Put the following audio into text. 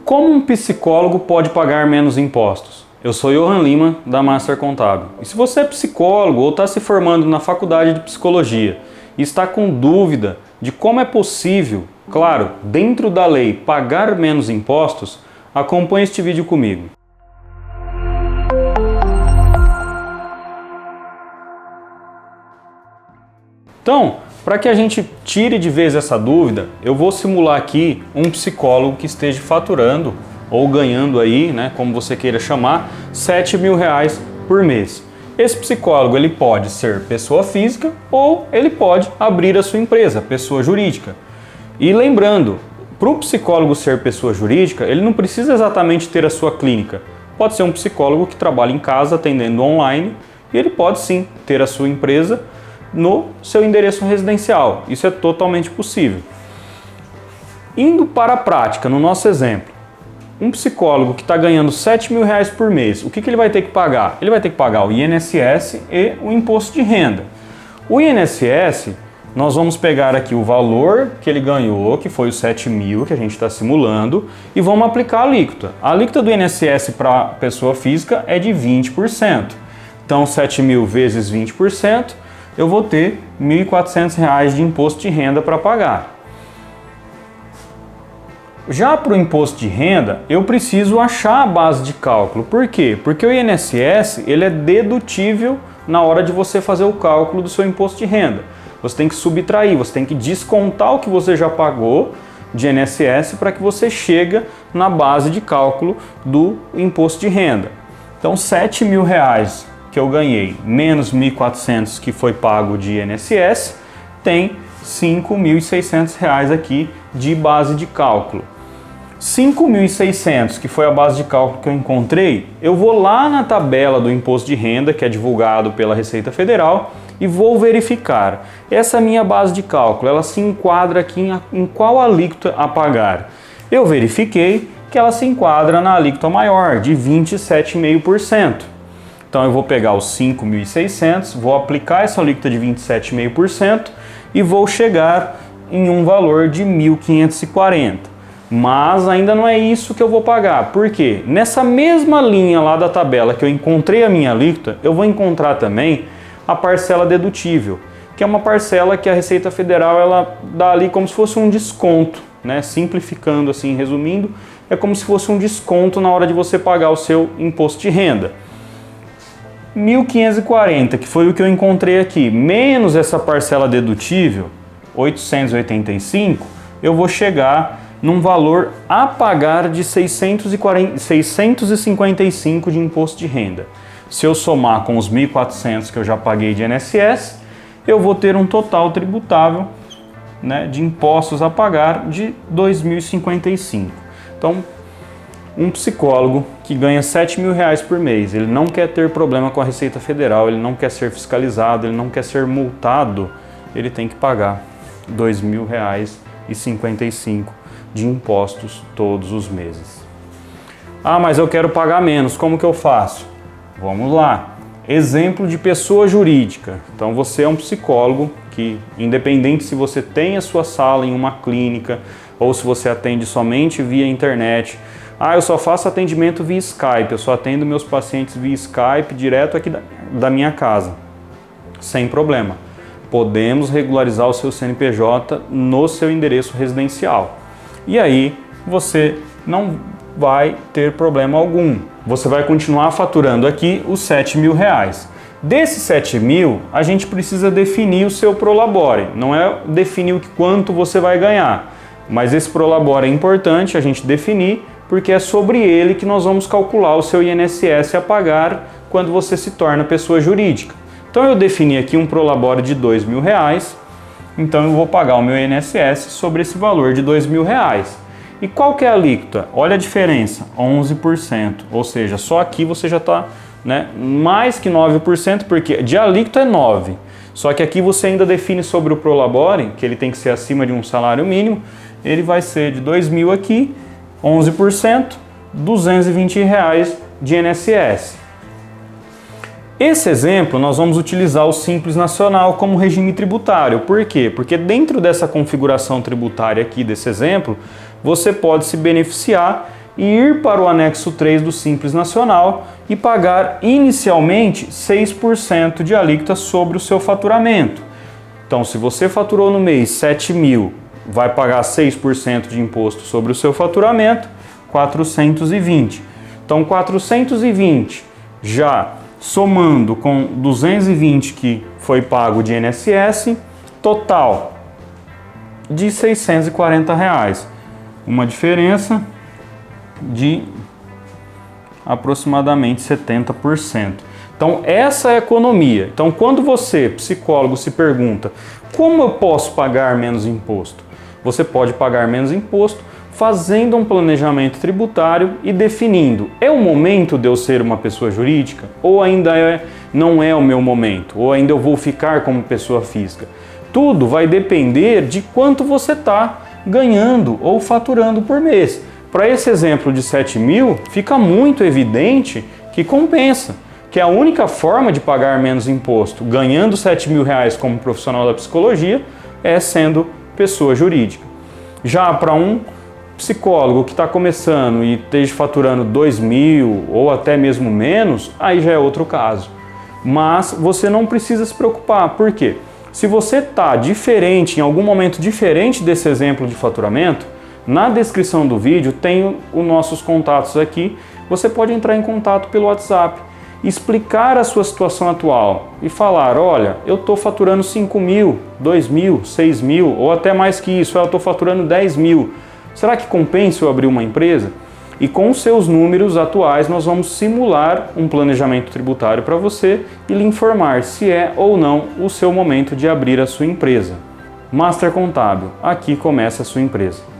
Como um psicólogo pode pagar menos impostos? Eu sou Johan Lima, da Master Contábil. E se você é psicólogo ou está se formando na faculdade de psicologia e está com dúvida de como é possível, claro, dentro da lei, pagar menos impostos, acompanhe este vídeo comigo. Então, para que a gente tire de vez essa dúvida, eu vou simular aqui um psicólogo que esteja faturando ou ganhando aí, né, como você queira chamar, R$7.000 por mês. Esse psicólogo ele pode ser pessoa física ou ele pode abrir a sua empresa, pessoa jurídica. E lembrando, para o psicólogo ser pessoa jurídica, ele não precisa exatamente ter a sua clínica. Pode ser um psicólogo que trabalha em casa atendendo online e ele pode sim ter a sua empresa no seu endereço residencial. Isso é totalmente possível. Indo para a prática, no nosso exemplo, um psicólogo que está ganhando R$7.000 por mês, o que ele vai ter que pagar? Ele vai ter que pagar o INSS e o imposto de renda. O INSS, nós vamos pegar aqui o valor que ele ganhou, que foi os 7.000 que a gente está simulando, e vamos aplicar a alíquota. A alíquota do INSS para pessoa física é de 20%. Então, 7.000 vezes 20%, eu vou ter R$1.400 de imposto de renda para pagar. Já para o imposto de renda, eu preciso achar a base de cálculo. Por quê? Porque o INSS ele é dedutível na hora de você fazer o cálculo do seu imposto de renda. Você tem que subtrair, você tem que descontar o que você já pagou de INSS para que você chegue na base de cálculo do imposto de renda. Então, R$7.000 que eu ganhei, menos 1.400 que foi pago de INSS, tem R$5.600 aqui de base de cálculo. 5.600, que foi a base de cálculo que eu encontrei, eu vou lá na tabela do imposto de renda, que é divulgado pela Receita Federal, e vou verificar. Essa minha base de cálculo, ela se enquadra aqui em qual alíquota a pagar? Eu verifiquei que ela se enquadra na alíquota maior, de 27,5%. Então eu vou pegar os 5.600, vou aplicar essa alíquota de 27,5% e vou chegar em um valor de 1.540. Mas ainda não é isso que eu vou pagar. Por quê? Nessa mesma linha lá da tabela que eu encontrei a minha alíquota, eu vou encontrar também a parcela dedutível, que é uma parcela que a Receita Federal ela dá ali como se fosse um desconto, né? Simplificando assim, resumindo, é como se fosse um desconto na hora de você pagar o seu imposto de renda. 1.540, que foi o que eu encontrei aqui, menos essa parcela dedutível, 885, eu vou chegar num valor a pagar de 655 de imposto de renda. Se eu somar com os 1.400 que eu já paguei de INSS, eu vou ter um total tributável, né, de impostos a pagar de 2.055. Então, um psicólogo que ganha R$7.000 por mês, ele não quer ter problema com a Receita Federal, ele não quer ser fiscalizado, ele não quer ser multado, ele tem que pagar R$2.055 de impostos todos os meses. Ah, mas eu quero pagar menos, como que eu faço? Vamos lá. Exemplo de pessoa jurídica. Então você é um psicólogo que, independente se você tem a sua sala em uma clínica ou se você atende somente via internet, eu só faço atendimento via Skype, eu só atendo meus pacientes via Skype direto aqui da minha casa. Sem problema. Podemos regularizar o seu CNPJ no seu endereço residencial. E aí você não vai ter problema algum. Você vai continuar faturando aqui os R$7.000. Desses 7.000, a gente precisa definir o seu prolabore. Não é definir o quanto você vai ganhar, mas esse prolabore é importante a gente definir, porque é sobre ele que nós vamos calcular o seu INSS a pagar quando você se torna pessoa jurídica. Então eu defini aqui um prolabore de R$2.000, então eu vou pagar o meu INSS sobre esse valor de R$2.000. E qual que é a alíquota? Olha a diferença, 11%, ou seja, só aqui você já está, né, mais que 9%, porque de alíquota é 9%. Só que aqui você ainda define sobre o prolabore, que ele tem que ser acima de um salário mínimo, ele vai ser de R$2.000 aqui, 11%, R$220 de INSS. Esse exemplo nós vamos utilizar o Simples Nacional como regime tributário. Por quê? Porque dentro dessa configuração tributária aqui desse exemplo, você pode se beneficiar e ir para o anexo 3 do Simples Nacional e pagar inicialmente 6% de alíquota sobre o seu faturamento. Então, se você faturou no mês 7.000, vai pagar 6% de imposto sobre o seu faturamento, 420. Então, 420 já somando com 220 que foi pago de INSS, total de R$ 640. Uma diferença de aproximadamente 70%. Então, essa é a economia. Então, quando você, psicólogo, se pergunta como eu posso pagar menos imposto? Você pode pagar menos imposto fazendo um planejamento tributário e definindo: é o momento de eu ser uma pessoa jurídica? Ou ainda não é o meu momento? Ou ainda eu vou ficar como pessoa física? Tudo vai depender de quanto você está ganhando ou faturando por mês. Para esse exemplo de 7.000, fica muito evidente que compensa, que a única forma de pagar menos imposto ganhando R$ 7.000 como profissional da psicologia é sendo pessoa jurídica. Já para um psicólogo que está começando e esteja faturando 2.000 ou até mesmo menos, aí já é outro caso. Mas você não precisa se preocupar, por quê? Se você está diferente, em algum momento diferente desse exemplo de faturamento, na descrição do vídeo tem os nossos contatos aqui, você pode entrar em contato pelo WhatsApp, explicar a sua situação atual e falar: olha, eu estou faturando 5.000, 2.000, 6.000 ou até mais que isso, eu estou faturando 10.000. Será que compensa eu abrir uma empresa? E com os seus números atuais nós vamos simular um planejamento tributário para você e lhe informar se é ou não o seu momento de abrir a sua empresa. Master Contábil, aqui começa a sua empresa.